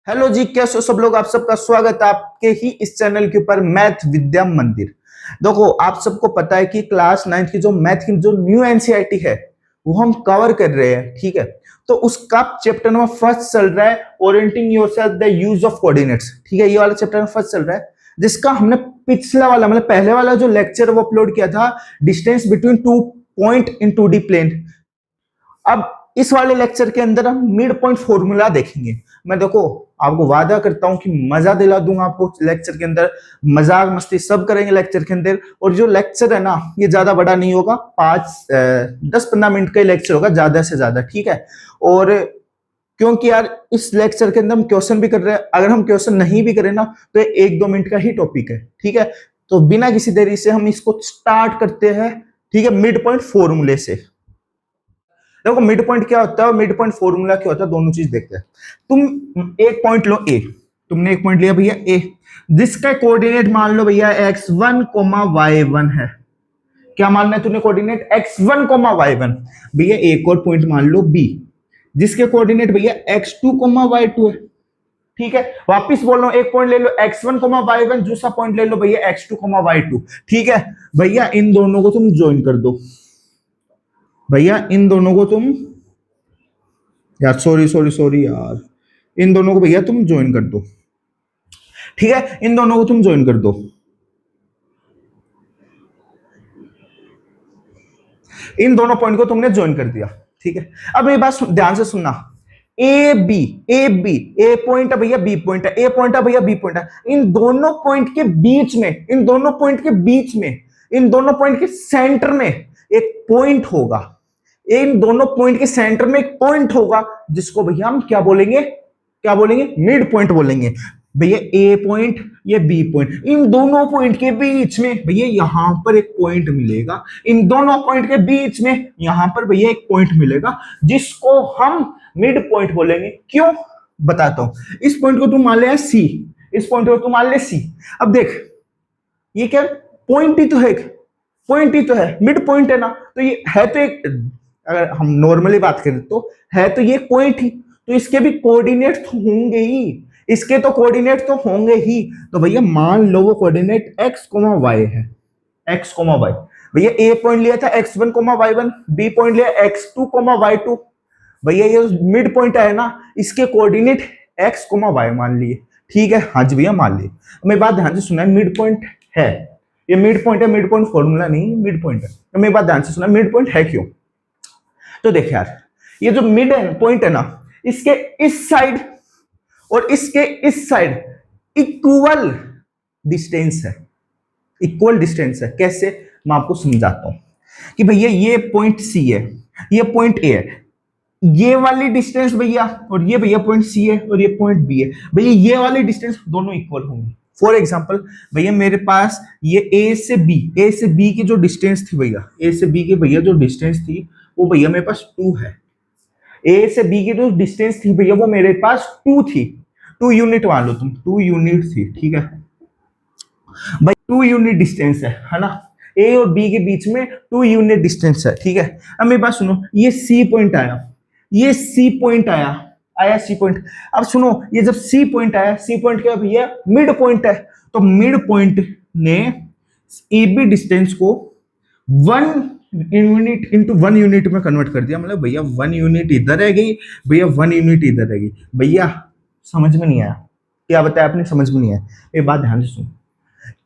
Hello जी, कैसे हो सब लोग। आप सबका स्वागत है आपके ही इस चैनल के ऊपर मैथ विद्या मंदिर। देखो, आप सबको पता है कि क्लास 9th की जो मैथ की जो न्यू एनसीईआरटी है वो हम कवर कर रहे हैं। ठीक है, तो उसका चैप्टर नंबर फर्स्ट चल रहा है, orienting yourself the use of coordinates. ठीक है, ये वाला चैप्टर नंबर फर्स्ट चल रहा है, जिसका हमने पिछला वाला मतलब पहले वाला जो लेक्चर वो अपलोड किया था, distance between two point in 2D plane. अब इस वाले लेक्चर के अंदर हम मिड पॉइंट फॉर्मूला देखेंगे। मैं देखो आपको वादा करता हूं कि मजा दिला दूंगा आपको लेक्चर के अंदर, मजाक मस्ती सब करेंगे लेक्चर के अंदर। और जो लेक्चर है ना, ये ज्यादा बड़ा नहीं होगा, 10-15 मिनट का लेक्चर होगा ज्यादा से ज्यादा। ठीक है, और क्योंकि यार इस लेक्चर के अंदर हम क्वेश्चन भी कर रहे हैं, अगर हम क्वेश्चन नहीं भी करें ना तो 1-2 मिनट का ही टॉपिक है। ठीक है, तो बिना किसी देरी से हम इसको स्टार्ट करते हैं। ठीक है, मिड पॉइंट फॉर्मूले से। देखो मिड पॉइंट क्या होता है और मिड पॉइंट फॉर्मूला क्या होता है, दोनों चीज देखते हैं। तुम एक पॉइंट लो ए, तुमने एक पॉइंट लिया भैया ए, जिसका कोऑर्डिनेट मान लो भैया x1, y1 है। क्या मानना है तूने कोऑर्डिनेट x1, y1। भैया एक और पॉइंट मान लो बी, जिसके कोऑर्डिनेट भैया x2, y2 है। ठीक है, वापिस बोल रहा हूं, एक पॉइंट ले लो x1, y1, दूसरा पॉइंट ले लो भैया x2, y2। ठीक है भैया, इन दोनों को तुम ज्वाइन कर दो। भैया इन दोनों को तुम, यार सॉरी सॉरी सॉरी यार, इन दोनों को भैया तुम ज्वाइन कर दो। ठीक है, इन दोनों को तुम ज्वाइन कर दो। इन दोनों पॉइंट को तुमने ज्वाइन कर दिया। ठीक है, अब मेरी बात ध्यान से सुनना। ए बी, ए पॉइंट है भैया, बी पॉइंट है, ए पॉइंट है भैया, बी पॉइंट है। इन दोनों पॉइंट के बीच में, इन दोनों पॉइंट के बीच में, इन दोनों पॉइंट के सेंटर में एक पॉइंट होगा। इन दोनों पॉइंट के सेंटर में एक पॉइंट होगा, जिसको भैया हम क्या बोलेंगे, क्या बोलेंगे, मिड पॉइंट बोलेंगे। भैया ए पॉइंट, ये बी पॉइंट, इन दोनों पॉइंट के बीच में भैया यहां पर एक पॉइंट मिलेगा। इन दोनों पॉइंट के बीच में यहां पर भैया एक पॉइंट मिलेगा, जिसको हम मिड पॉइंट बोलेंगे। क्यों, बताता हूं। इस पॉइंट को तुम मान ले सी, इस पॉइंट को तुम मान ले सी। अब देख, ये क्या पॉइंट ही तो है, पॉइंट ही तो है, मिड पॉइंट है ना, तो ये है तो एक, अगर हम नॉर्मली बात करें तो है तो ये पॉइंट ही, तो इसके भी कोऑर्डिनेट तो होंगे ही, इसके तो कोऑर्डिनेट तो होंगे ही। तो भैया मान लो वो कोऑर्डिनेट x, y है, x, y। भैया ए पॉइंट लिया था x1, y1, बी पॉइंट लिया x2, y2। भैया ये मिड पॉइंट है ना, इसके कोऑर्डिनेट x, y मान लिए। ठीक है, हाँ जी भैया मान लिए। मेरी बात ध्यान से सुना है, मिड पॉइंट है, ये मिड पॉइंट है, मिड पॉइंट फॉर्मूला नहीं, मिड पॉइंट है। तो मेरी बात ध्यान से सुना, मिड पॉइंट है क्यों। तो देख यार, ये जो मिड पॉइंट है ना, इसके इस साइड और इसके इस साइड इक्वल डिस्टेंस है, इक्वल डिस्टेंस है। कैसे, मैं आपको समझाता हूं कि भैया ये पॉइंट सी है, ये पॉइंट ए है, ये वाली डिस्टेंस भैया, और ये भैया पॉइंट सी है और ये पॉइंट बी है। भैया ये वाली डिस्टेंस दोनों इक्वल होंगी। फॉर एग्जांपल भैया मेरे पास ये ए से बी की जो डिस्टेंस थी भैया, ए से बी की भैया जो डिस्टेंस थी वो भैया मेरे पास 2 है। ए से बी की जो डिस्टेंस थी भैया वो मेरे पास 2 थी, 2 यूनिट मान लो तुम, 2 यूनिट थी। ठीक है भाई, 2 यूनिट डिस्टेंस है ना, ए और बी के बीच में 2 यूनिट डिस्टेंस है। ठीक है, अब मेरी बात सुनो, ये सी पॉइंट आया, ये सी पॉइंट आया, आया सी पॉइंट। अब सुनो, ये जब सी पॉइंट आया, सी पॉइंट क्या भैया, मिड पॉइंट है। तो मिड पॉइंट ने ए बी डिस्टेंस को 1 यूनिट इंटू 1 यूनिट में कन्वर्ट कर दिया। मतलब भैया 1 यूनिट इधर रह गई, भैया 1 यूनिट इधर रह गई। भैया समझ में नहीं आया, क्या बताया आपने, समझ में नहीं आया। ये बात ध्यान से सुनो,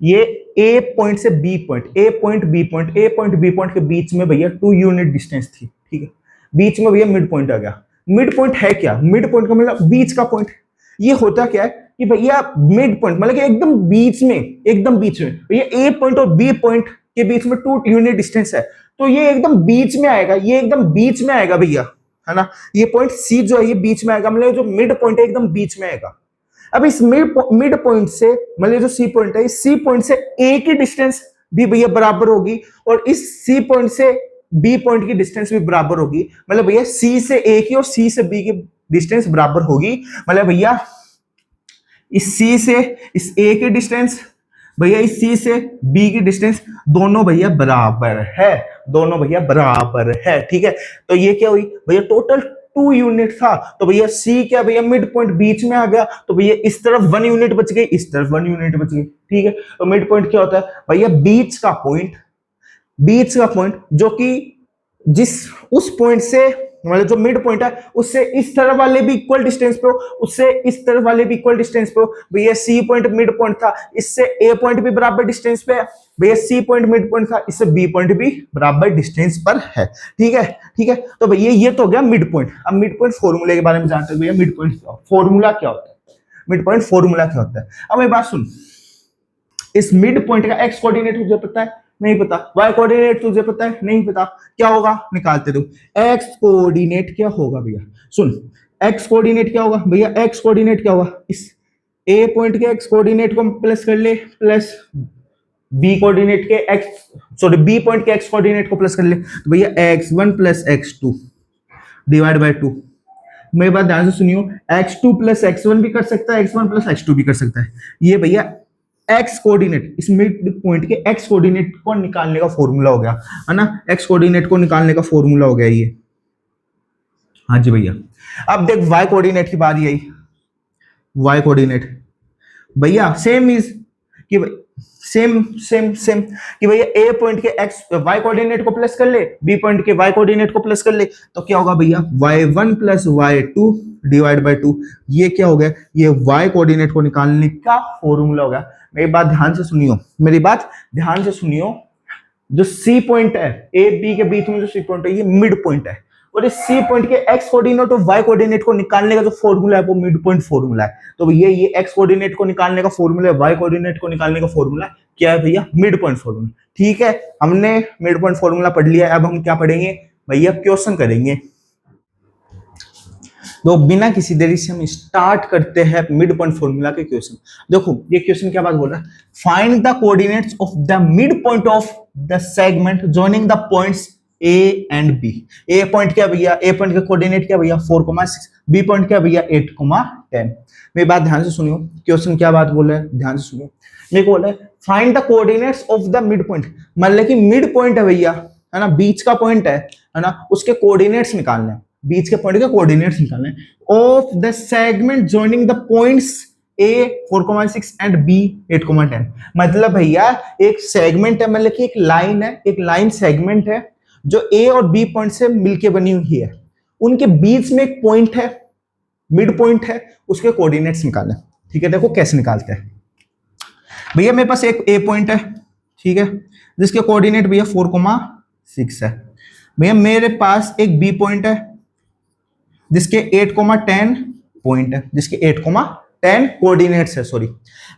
ये ए पॉइंट से बी पॉइंट, ए पॉइंट बी पॉइंट, ए पॉइंट बी पॉइंट के बीच में भैया 2 यूनिट डिस्टेंस थी। ठीक है, बीच में भैया मिड पॉइंट आ गया। मिड पॉइंट है क्या, मिड पॉइंट का मतलब बीच का पॉइंट। ये होता क्या है कि भैया मिड पॉइंट मतलब कि एकदम बीच में, एकदम बीच में भैया ए पॉइंट और बी पॉइंट के बीच में 2 यूनिट डिस्टेंस है, तो ये एकदम बीच में आएगा, ये एकदम बीच में आएगा भैया, है ना। ये पॉइंट सी जो है ये बीच में आएगा, मतलब जो मिड पॉइंट है एकदम बीच में आएगा। अब इस मिड पॉइंट से, मतलब जो सी पॉइंट है, इस सी पॉइंट से ए की डिस्टेंस भी भैया बराबर होगी, और इस सी पॉइंट से बी पॉइंट की डिस्टेंस भी बराबर होगी। मतलब भैया सी से ए की और सी से बी की डिस्टेंस बराबर होगी। मतलब भैया इस सी से इस ए की डिस्टेंस, भैया इस सी से बी की डिस्टेंस, दोनों भैया बराबर है, दोनों भैया बराबर है। ठीक है, तो ये क्या हुई भैया, टोटल 2 यूनिट था, तो भैया सी क्या भैया मिड पॉइंट बीच में आ गया, तो भैया इस तरफ 1 यूनिट बच गई, इस तरफ 1 यूनिट बच गई, ठीक है। तो मिड पॉइंट क्या होता है भैया, बीच का पॉइंट जो कि जिस उस पॉइंट से मतलब जो मिड पॉइंट है उससे इस तरफ वाले भी इक्वल डिस्टेंस पे हो, उससे इस तरफ वाले भी इक्वल डिस्टेंस पे हो। भैया सी पॉइंट मिड पॉइंट था, इससे ए पॉइंट भी बराबर डिस्टेंस पे है। भैया सी पॉइंट मिड पॉइंट था, इससे बी पॉइंट भी बराबर डिस्टेंस पर है, ठीक है, ठीक है। तो भैया ये तो हो गया मिड पॉइंट। अब मिड पॉइंट फॉर्मूले के बारे में जानते हैं भैया, मिड पॉइंट फॉर्मूला क्या होता है, मिड पॉइंट फॉर्मूला क्या होता है। अब एक बात सुन, इस मिड पॉइंट का एक्स कोऑर्डिनेट तुझे पता है? नहीं पता। वाई कोऑर्डिनेट तुझे पता है? नहीं पता। क्या होगा निकालते रहो। एक्स कोऑर्डिनेट क्या होगा भैया, सुन, एक्स कोऑर्डिनेट क्या होगा भैया, एक्स कोऑर्डिनेट क्या होगा, इस ए पॉइंट के एक्स कोऑर्डिनेट को प्लस कर ले, प्लस बी कोऑर्डिनेट के एक्स सॉरी बी पॉइंट के एक्स कोऑर्डिनेट को प्लस कर ले, तो भैया x1 plus x2 divide by 2। मेरी बात ध्यान से सुनियो, x2 प्लस x1 भी कर सकता है, x1 प्लस x2 भी कर सकता है। ये भैया एक्स कोऑर्डिनेट, इस मिड पॉइंट के एक्स कोऑर्डिनेट को निकालने का फॉर्मूला हो गया, है ना, एक्स कोऑर्डिनेट को निकालने का फॉर्मूला हो गया ये। हाँ जी भैया। अब देख वाई कोऑर्डिनेट की बारी आई। वाई कोऑर्डिनेट भैया सेम इज कि सेम सेम सेम कि भैया ए पॉइंट के एक्स वाई कोऑर्डिनेट को प्लस कर ले, बी पॉइंट के वाई कोऑर्डिनेट को प्लस कर ले, तो क्या होगा भैया y1 plus y2 divide by 2। ये क्या हो गया, ये वाई कोऑर्डिनेट को निकालने का फॉर्मूला हो गया। मेरी बात ध्यान से सुनियो, मेरी बात ध्यान से सुनियो, जो सी पॉइंट है ए बी के बीच में जो सी पॉइंट है ये मिड पॉइंट है, और इस सी पॉइंट के एक्स कोऑर्डिनेट और वाई कोऑर्डिनेट को निकालने का जो फॉर्मूला है वो मिड पॉइंट फॉर्मूला है। तो ये एक्स कोऑर्डिनेट को निकालने का फॉर्मूला है, वाई कोऑर्डिनेट को निकालने का फॉर्मूला क्या है भैया, मिड पॉइंट फॉर्मूला। ठीक है, हमने मिड पॉइंट फॉर्मूला पढ़ लिया है। अब हम क्या पढ़ेंगे भैया, क्वेश्चन करेंगे। तो बिना किसी देरी से हम स्टार्ट करते हैं मिड पॉइंट फॉर्मूला के क्वेश्चन। देखो ये क्वेश्चन क्या बात बोल रहा है, find the coordinates of the mid point of the segment joining the points A and B. A point क्या भैया, ए पॉइंट का कोऑर्डिनेट क्या भैया 4,6, बी पॉइंट क्या भैया 8,10। मेरी बात ध्यान से सुनियो, क्वेश्चन क्या बात बोल रहा है ध्यान से सुनियो। मेरे को बोल रहा है find the coordinates of the mid point, मतलब कि मिड पॉइंट है भैया, है ना, बीच का पॉइंट है ना, उसके कोऑर्डिनेट्स निकालने हैं, बीच के पॉइंट के कोऑर्डिनेट्स निकालने हैं of the segment joining the points A 4,6 and B 8,10। मतलब भैया एक सेगमेंट है, मतलब कि एक लाइन है, एक लाइन सेगमेंट है जो A और B पॉइंट से मिलके बनी हुई है, उनके बीच में एक पॉइंट है, मिड पॉइंट है, उसके कोऑर्डिनेट्स निकालने। ठीक है, देखो कैसे निकालते हैं भैया। मेरे पास एक A पॉइंट है, ठीक है, जिसके कोऑर्डिनेट भैया 4,6 है। भैया मेरे पास एक B पॉइंट है जिसके 8,10 पॉइंट है, जिसके 8,10 कोऑर्डिनेट्स है, सॉरी।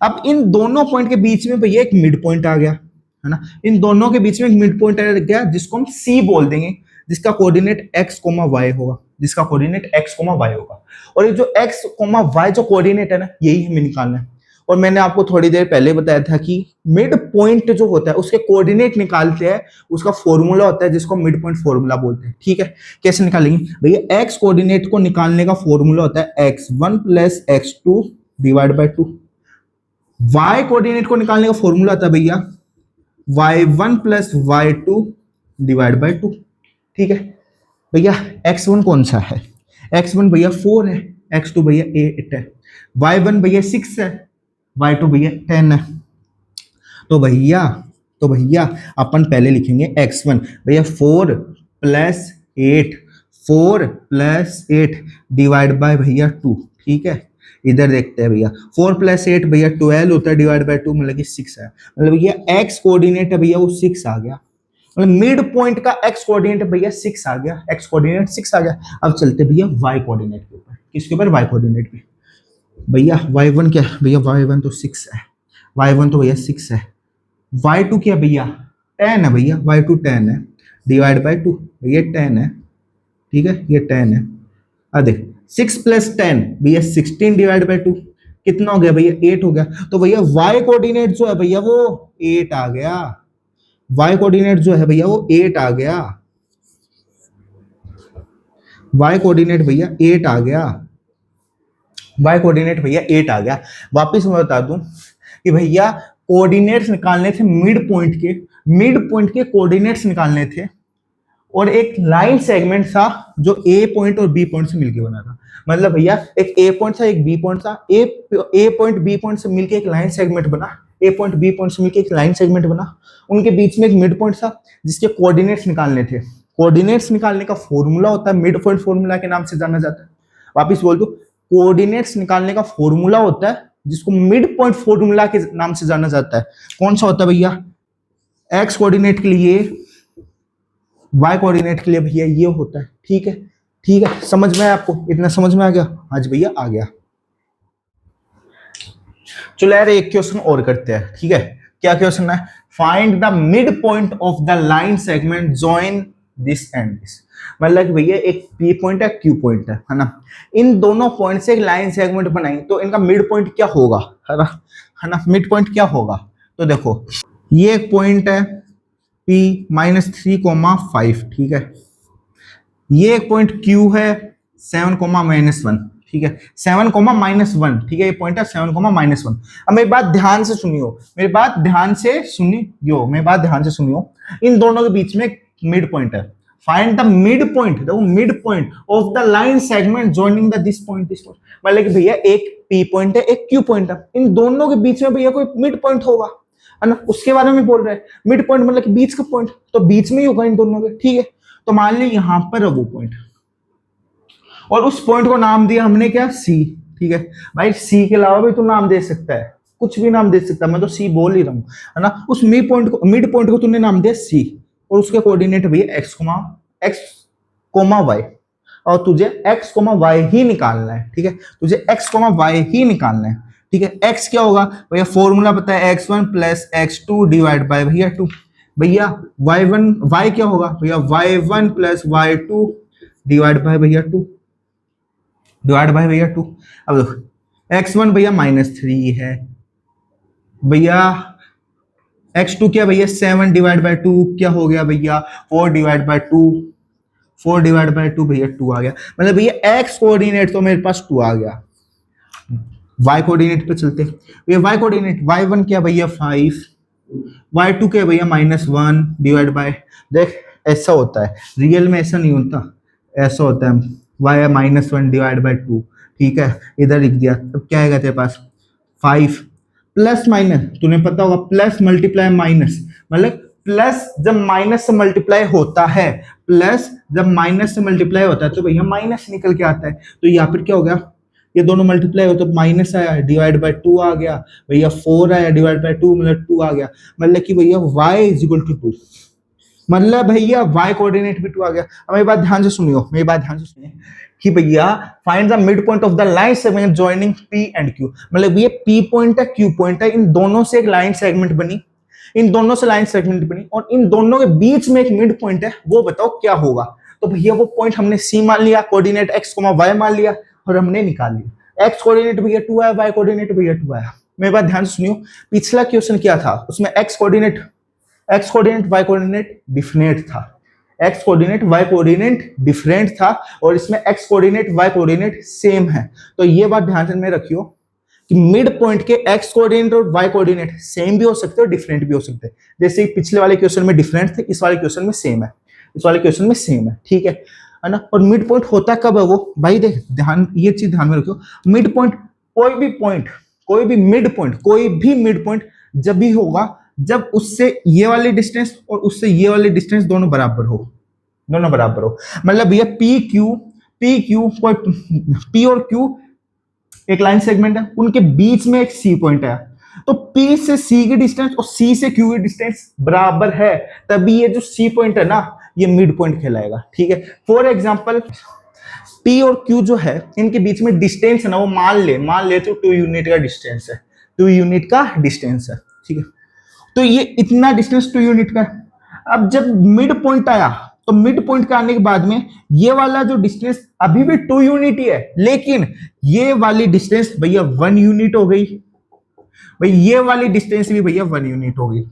अब इन दोनों पॉइंट के बीच में भैया एक मिड पॉइंट आ गया, है ना, इन दोनों के बीच में एक मिड पॉइंट आ गया जिसको हम C बोल देंगे, जिसका कोऑर्डिनेट x, y होगा, जिसका कोऑर्डिनेट x, y होगा। और ये जो x, y जो कोऑर्डिनेट है ना, यही हमें निकालना है। और मैंने आपको थोड़ी देर पहले बताया था कि मिड पॉइंट जो होता है उसके कोऑर्डिनेट निकालते हैं, उसका फॉर्मूला होता है जिसको मिड पॉइंट फॉर्मूला बोलते हैं। ठीक है, कैसे निकालेंगे भैया, एक्स कोऑर्डिनेट को निकालने का फॉर्मूला होता है x1 plus x2 divide by 2। Y coordinate को निकालने का फॉर्मूला होता है भैया y1 plus y2 divide by 2। ठीक है भैया, x1 कौन सा है, x1 भैया 4 है, x2 भैया 8 है, y1 भैया 6 है, y2 भैया 10 है। तो भैया अपन पहले लिखेंगे x1 भैया 4 प्लस 8, 4 प्लस 8 डिवाइड बाय भैया 2। ठीक है, इधर देखते हैं भैया 4 प्लस 8 भैया 12 होता है, डिवाइड बाय 2 मतलब कि 6 है। मतलब भैया x कोऑर्डिनेट है भैया वो 6 आ गया, मतलब मिड पॉइंट का x कोऑर्डिनेट भैया 6 आ गया, x कोऑर्डिनेट 6 आ गया। अब चलते भैया y कोऑर्डिनेट के ऊपर, किसके ऊपर, y कोऑर्डिनेट पे। भैया y1 क्या है भैया, y1 तो 6 है, y1 तो भैया 6 है, y2 क्या भैया 10 है भैया, y2 10 है, डिवाइड बाय 2 भैया 10 है। ठीक है, ये 10 है। अब देख 6 प्लस 10 भैया 16 डिवाइड बाय 2 कितना हो गया भैया 8 हो गया। तो भैया y कोऑर्डिनेट जो है भैया वो 8 आ गया, y कोऑर्डिनेट जो है भैया वो 8 आ गया, y कोऑर्डिनेट भैया 8 आ गया, y कोऑर्डिनेट भैया 8 आ गया। वापिस मैं बता दूं कि भैया कोऑर्डिनेट्स निकालने थे मिड पॉइंट के कोऑर्डिनेट्स निकालने थे, और एक लाइन सेगमेंट था जो ए पॉइंट और बी पॉइंट से मिलके बना था। मतलब भैया एक ए पॉइंट था, एक बी पॉइंट था, ए पॉइंट बी पॉइंट से मिलके एक लाइन सेगमेंट बना, ए पॉइंट बी पॉइंट से मिलके एक लाइन सेगमेंट बना, उनके बीच में एक मिड पॉइंट था जिसके कोऑर्डिनेट्स निकालने थे। कोऑर्डिनेट्स निकालने का फॉर्मूला होता है मिड पॉइंट फॉर्मूला के नाम से जाना जाता है। वापिस बोल दो, कोऑर्डिनेट्स निकालने का फॉर्मूला होता है जिसको मिड पॉइंट फॉर्मूला के नाम से जाना जाता है। कौन सा होता है भैया? एक्स कोऑर्डिनेट के लिए, वाई कोऑर्डिनेट के लिए भैया ये होता है। ठीक है, ठीक है, समझ में आया आपको? इतना समझ में आ गया? हाँ जी भैया आ गया। चलो यार एक क्वेश्चन और करते हैं, ठीक है? क्या क्वेश्चन है? Find the mid point of the line segment join this and this. मतलब भैया एक पी पॉइंट है, क्यू पॉइंट है ना, इन दोनों पॉइंट से एक लाइन सेगमेंट बनाई तो इनका मिड पॉइंट क्या होगा, है ना, मिड पॉइंट क्या होगा? तो देखो ये एक पॉइंट है P -3,5, ठीक है, ये एक पॉइंट Q है 7,-1, ठीक है, 7,-1, ठीक है, ये पॉइंट है 7,-1। अब मेरी बात ध्यान से सुनियो, मेरी बात ध्यान से सुनियो, मेरी बात ध्यान से सुनियो, इन दोनों के बीच में मिड पॉइंट है। फाइंड द मिड पॉइंट, देखो mid point of the line segment joining the this point this point. मतलब कि भैया एक P पॉइंट है, एक Q पॉइंट है, इन दोनों के बीच में भैया कोई मिड पॉइंट होगा, है ना, उसके बारे में बोल रहे हैं। मिड पॉइंट मतलब कि बीच का पॉइंट, तो बीच में ही होगा इन दोनों के, ठीक है। तो मान ली यहां पर है वो पॉइंट, और उस पॉइंट को नाम दिया हमने क्या? सी, ठीक है भाई। सी के अलावा भी तू नाम दे सकता है, कुछ भी नाम दे सकता है, मैं तो सी बोल ही रहा हूं, है ना। उस मिड पॉइंट को तूने नाम दिया सी, और उसके कोऑर्डिनेट भैया एक्स कोमा वाई, और तुझे एक्स कोमा वाई ही निकालना है, ठीक है, तुझे एक्स कोमा वाई ही निकालना है, ठीक है। एक्स क्या होगा भैया? फॉर्मूला पता है, x1 + x2 डिवाइड बाय भैया 2। भैया y1 y क्या होगा भैया? y1 + y2 डिवाइड बाय भैया 2, डिवाइड बाय भैया 2। अब देखो x1 भैया -3 है भैया, x2 क्या भैया? 7 डिवाइड बाय 2 क्या हो गया भैया? 4 डिवाइड बाय 2, 4 डिवाइड बाय 2 भैया 2 आ गया। मतलब भैया x कोऑर्डिनेट तो मेरे पास 2 आ गया। y कोऑर्डिनेट पे चलते भैया, y कोऑर्डिनेट y1 क्या भैया? 5, y2 क्या भैया? -1 डिवाइड बाय, देख ऐसा होता है, रियल में ऐसा नहीं होता, ऐसा होता है, y -1 डिवाइड बाय 2, ठीक है, इधर लिख दिया, तब क्या आएगा तेरे पास? 5 प्लस माइनस, तूने पता होगा प्लस मल्टीप्लाई माइनस, मतलब प्लस जब माइनस से मल्टीप्लाई होता है, प्लस जब माइनस से मल्टीप्लाई होता है तो भैया माइनस निकल के आता है। तो यहाँ पर क्या हो गया? ये दोनों मल्टीप्लाई हो तो माइनस आया, डिवाइड बाय 2 आ गया भैया, 4 आया डिवाइड बाय 2 मतलब 2 आ गया। मतलब कि भैया y = 2, मतलब भैया y कोऑर्डिनेट भी 2 आ गया। अब मेरी बात ध्यान से सुनियो, मेरी बात ध्यान से सुनिए कि भैया find the mid point of the line segment joining P and Q। मतलब ये P पॉइंट है, Q पॉइंट है, इन दोनों से एक लाइन सेगमेंट बनी, इन दोनों से लाइन सेगमेंट बनी, और इन दोनों के बीच में एक मिड पॉइंट है, वो बताओ क्या होगा? तो भैया वो पॉइंट हमने C मान लिया, कोऑर्डिनेट x, y मान लिया, और हमने निकाल लिया। x कोऑर्डिनेट भैया 2 आया, y कोऑर्डिनेट भैया 2 आया। मेरी बात ध्यान से सुनियो, पिछला क्वेश्चन क्या था? उसमें x coordinate y coordinate different था, x coordinate y coordinate different था, और इसमें x coordinate y coordinate same है। तो ये बात ध्यान में रखियो कि मिड पॉइंट के x कोऑर्डिनेट और y कोऑर्डिनेट सेम भी हो सकते हैं और डिफरेंट भी हो सकते हैं। जैसे पिछले वाले क्वेश्चन में डिफरेंट थे, इस वाले क्वेश्चन में सेम है, इस वाले क्वेश्चन में सेम है, ठीक है ना। और मिड पॉइंट होता कब है वो भाई? देख ध्यान, ये चीज ध्यान में रखियो, मिड पॉइंट कोई भी पॉइंट, कोई भी मिड पॉइंट, कोई भी मिड पॉइंट जब भी होगा जब उससे ये वाली डिस्टेंस और उससे ये वाली डिस्टेंस दोनों बराबर हो, दोनों बराबर हो। मतलब ये पी क्यू कोई P और Q एक लाइन सेगमेंट है, उनके बीच में एक C पॉइंट है, तो P से C की डिस्टेंस और C से Q की डिस्टेंस बराबर है, तभी ये जो C पॉइंट है ना, ये मिड पॉइंट कहलाएगा, ठीक है। फॉर एग्जांपल P और Q जो है, इनके बीच में डिस्टेंस है ना, वो मान ले तो 2 यूनिट का डिस्टेंस है, 2 यूनिट का डिस्टेंस है, ठीक है। तो ये इतना डिस्टेंस 2 यूनिट का है। अब जब मिड पॉइंट आया, तो मिड पॉइंट का आने के बाद में ये वाला जो डिस्टेंस अभी भी 2 यूनिट ही है, लेकिन ये वाली डिस्टेंस भैया 1 यूनिट हो गई, भाई ये वाली डिस्टेंस भी भैया 1 यूनिट हो गई।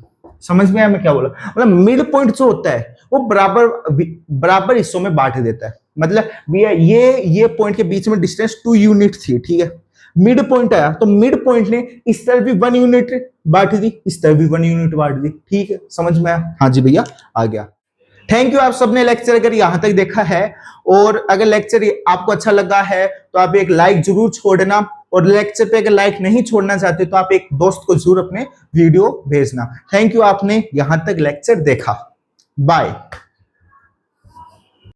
समझ में आया मैं क्या बोला? मतलब मिड पॉइंट जो होता है वो बराबर हिस्सों में बांट देता है। मतलब भैया ये पॉइंट के बीच में डिस्टेंस 2 यूनिट थी, ठीक है, मिड पॉइंट आया तो मिड पॉइंट ने इस तरफ भी 1 यूनिट बांट दी, इस तरफ भी 1 यूनिट बांट दी, ठीक है, समझ में आया? हाँ जी भैया आ गया, थैंक यू आप सबने लेक्चर अगर यहां तक देखा है, और अगर लेक्चर आपको अच्छा लगा है तो आप एक लाइक जरूर छोड़ना, और लेक्चर पे अगर लाइक नहीं छोड़ना चाहते तो आप एक दोस्त को जरूर अपने वीडियो भेजना। थैंक यू आपने यहां तक लेक्चर देखा। बाय।